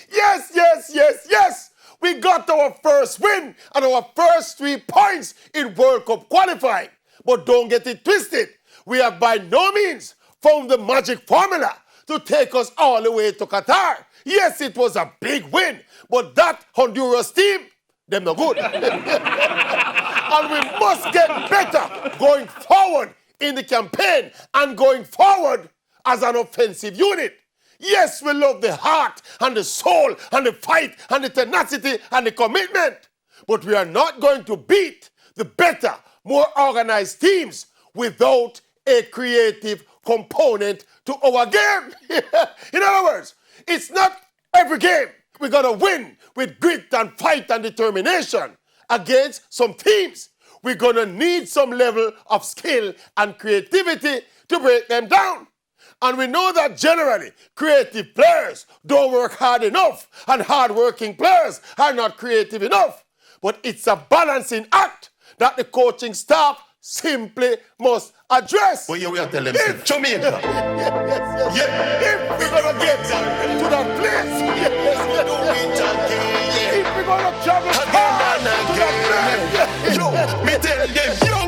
Yes. We got our first win and our first 3 points in World Cup qualifying. But don't get it twisted. We have by no means found the magic formula to take us all the way to Qatar. Yes, it was a big win, but that Honduras team, them no good. And we must get better going forward in the campaign and going forward as an offensive unit. Yes, we love the heart and the soul and the fight and the tenacity and the commitment. But we are not going to beat the better, more organized teams without a creative component to our game. In other words, it's not every game we're going to win with grit and fight and determination against some teams. We're going to need some level of skill and creativity to break them down. And we know that generally, creative players don't work hard enough, and hard-working players are not creative enough. But it's a balancing act that the coaching staff simply must address. Well, yeah, we have to tell them, Jamaica. Yes. If we're going to get to that place, if we're going to travel far to that place, yo, me tell them, yo,